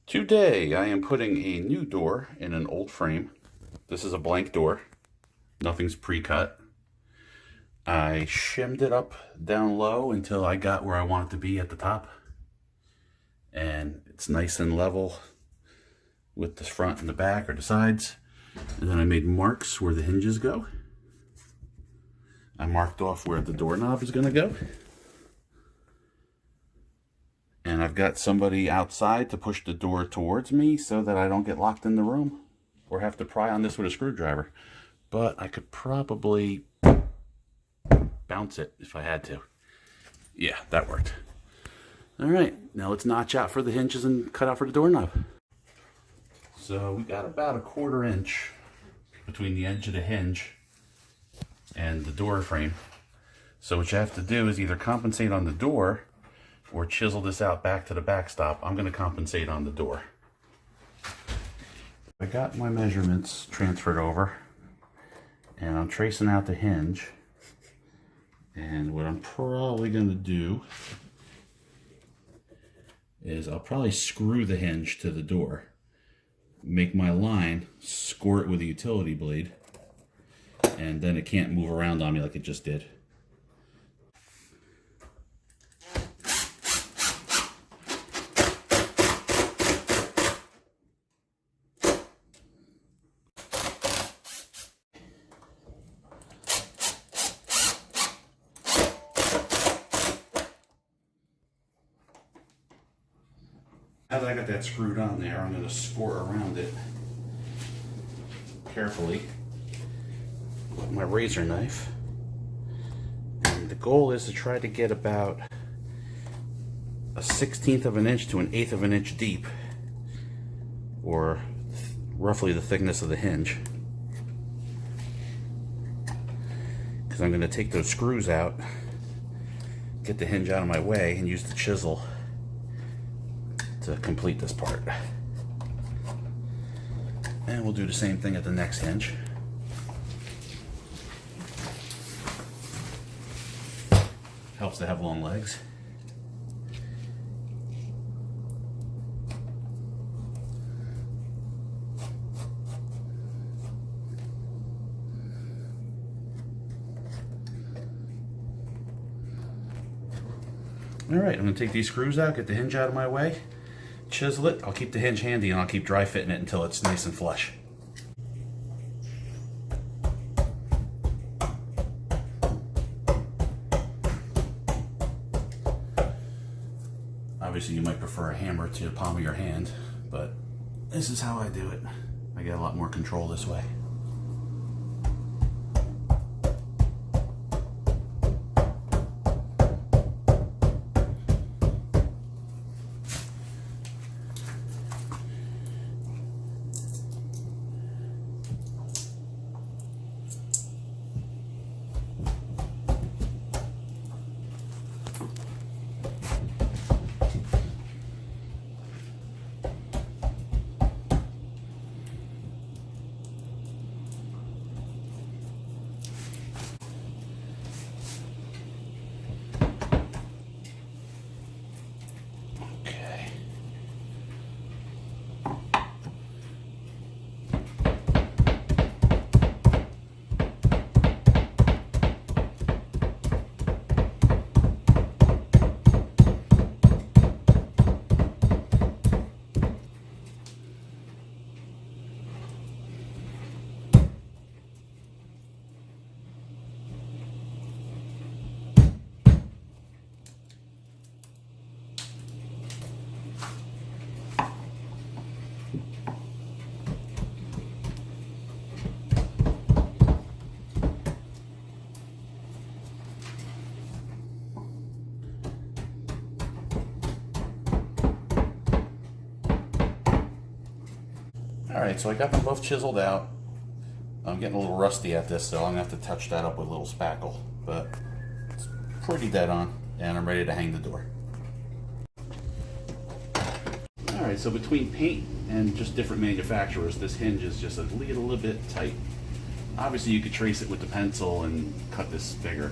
Today I am putting a new door in an old frame. This is a blank door. Nothing's pre-cut. I shimmed it up down low until I got where I want it to be at the top. And it's nice and level with the front and the back or the sides. And then I made marks where the hinges go. I marked off where the doorknob is going to go. And I've got somebody outside to push the door towards me so that I don't get locked in the room or have to pry on this with a screwdriver. But I could probably bounce it if I had to. Yeah, that worked. All right, now let's notch out for the hinges and cut out for the doorknob. So we got about a 1/4 inch between the edge of the hinge and the door frame. So what you have to do is either compensate on the door or chisel this out back to the backstop. I'm going to compensate on the door. I got my measurements transferred over and I'm tracing out the hinge. And what I'm probably going to do is I'll probably screw the hinge to the door, make my line, score it with a utility blade, and then it can't move around on me like it just did. Now that I got that screwed on there, I'm going to score around it carefully with my razor knife. And the goal is to try to get about a 1/16 of an inch to an 1/8 of an inch deep, or roughly the thickness of the hinge. Because I'm going to take those screws out, get the hinge out of my way, and use the chisel to complete this part. And we'll do the same thing at the next hinge. Helps to have long legs. Alright, I'm going to take these screws out, get the hinge out of my way, chisel it. I'll keep the hinge handy and I'll keep dry fitting it until it's nice and flush. Obviously you might prefer a hammer to the palm of your hand, but this is how I do it. I get a lot more control this way. Alright, so I got them both chiseled out. I'm getting a little rusty at this, so I'm going to have to touch that up with a little spackle. But it's pretty dead on, and I'm ready to hang the door. Alright, so between paint and just different manufacturers, this hinge is just a little bit tight. Obviously you could trace it with the pencil and cut this bigger,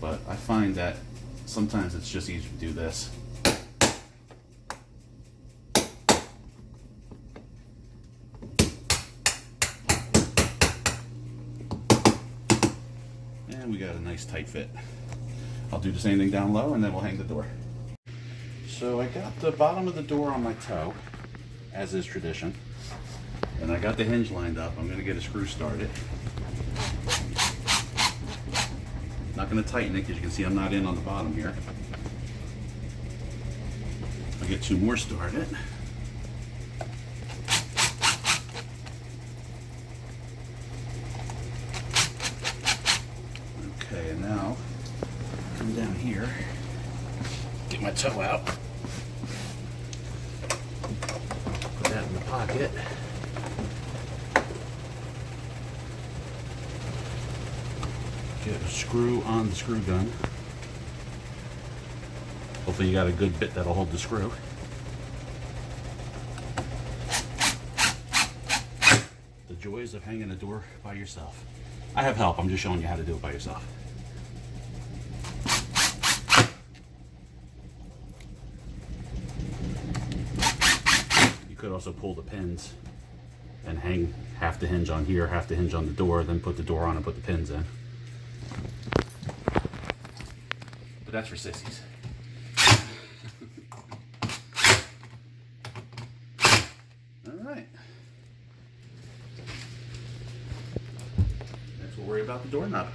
but I find that sometimes it's just easier to do this. and we got a nice tight fit. I'll do the same thing down low and then we'll hang the door. So I got the bottom of the door on my toe, as is tradition. And I got the hinge lined up. I'm going to get a screw started. Not going to tighten it because you can see I'm not in on the bottom here. I'll get 2 more started. Okay, and now come down here, get my toe out, put that in the pocket. Get a screw on the screw gun. Hopefully you got a good bit that'll hold the screw. The joys of hanging a door by yourself. I have help, I'm just showing you how to do it by yourself. You could also pull the pins and hang half the hinge on here, half the hinge on the door, then put the door on and put the pins in. But that's for sissies. Alright. Next we'll worry about the doorknob.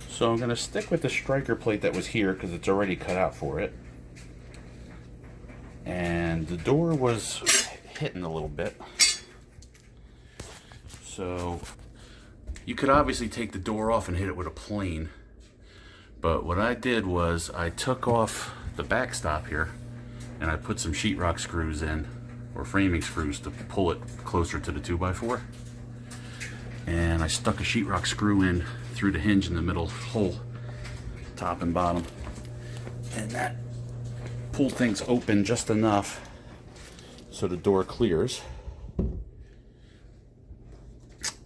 So I'm going to stick with the striker plate that was here because it's already cut out for it. And the door was hitting a little bit. So you could obviously take the door off and hit it with a plane. But what I did was I took off the backstop here and I put some sheetrock screws in, or framing screws, to pull it closer to the 2x4. And I stuck a sheetrock screw in through the hinge in the middle hole, top and bottom. And that pulled things open just enough so the door clears.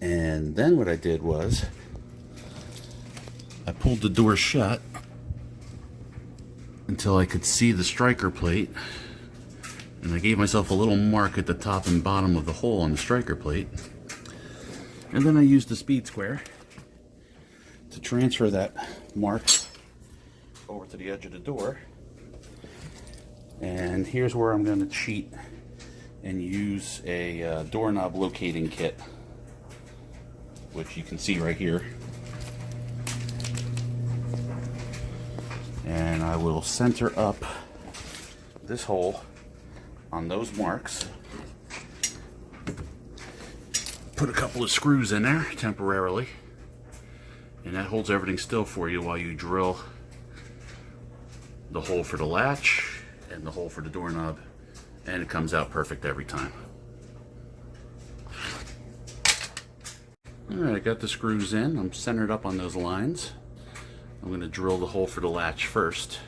And then what I did was I pulled the door shut until I could see the striker plate, and I gave myself a little mark at the top and bottom of the hole on the striker plate. And then I used the speed square to transfer that mark over to the edge of the door. And here's where I'm going to cheat and use a doorknob locating kit, which you can see right here. And I will center up this hole on those marks. Put a couple of screws in there temporarily, and that holds everything still for you while you drill the hole for the latch and the hole for the doorknob, and it comes out perfect every time. Alright, I got the screws in. I'm centered up on those lines. I'm going to drill the hole for the latch first.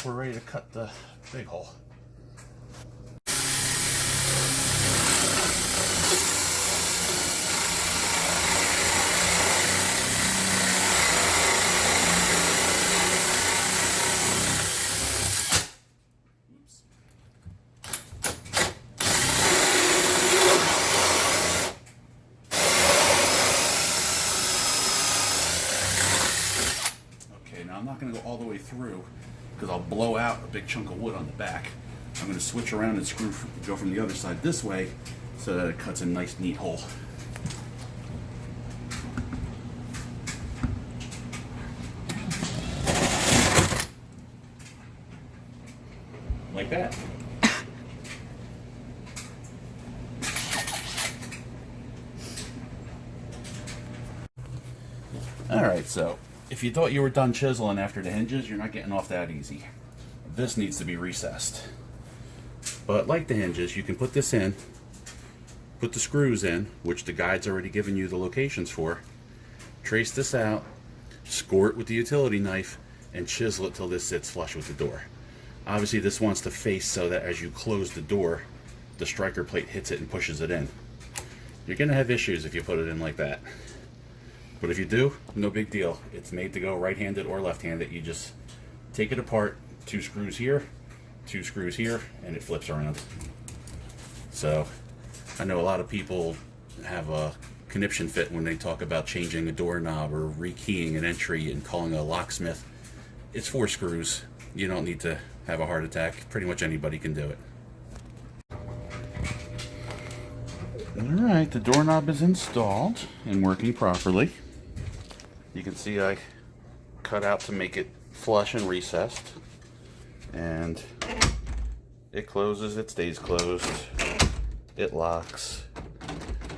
We're ready to cut the big hole. Okay, now I'm not going to go all the way through, because I'll blow out a big chunk of wood on the back. I'm going to switch around and go from the other side this way so that it cuts a nice neat hole. Like that. Alright, so if you thought you were done chiseling after the hinges, you're not getting off that easy. This needs to be recessed. But like the hinges, you can put this in, put the screws in, which the guide's already given you the locations for, trace this out, score it with the utility knife, and chisel it till this sits flush with the door. Obviously this wants to face so that as you close the door, the striker plate hits it and pushes it in. You're going to have issues if you put it in like that. But if you do, no big deal. It's made to go right-handed or left-handed. You just take it apart, 2 screws here, 2 screws here, and it flips around. So I know a lot of people have a conniption fit when they talk about changing a doorknob or rekeying an entry and calling a locksmith. It's 4 screws. You don't need to have a heart attack. Pretty much anybody can do it. Alright, the doorknob is installed and working properly. You can see I cut out to make it flush and recessed. And it closes, it stays closed, it locks,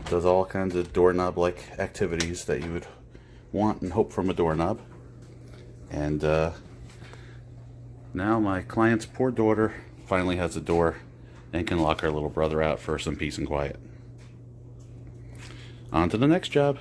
does all kinds of doorknob-like activities that you would want and hope from a doorknob. And now my client's poor daughter finally has a door and can lock her little brother out for some peace and quiet. On to the next job.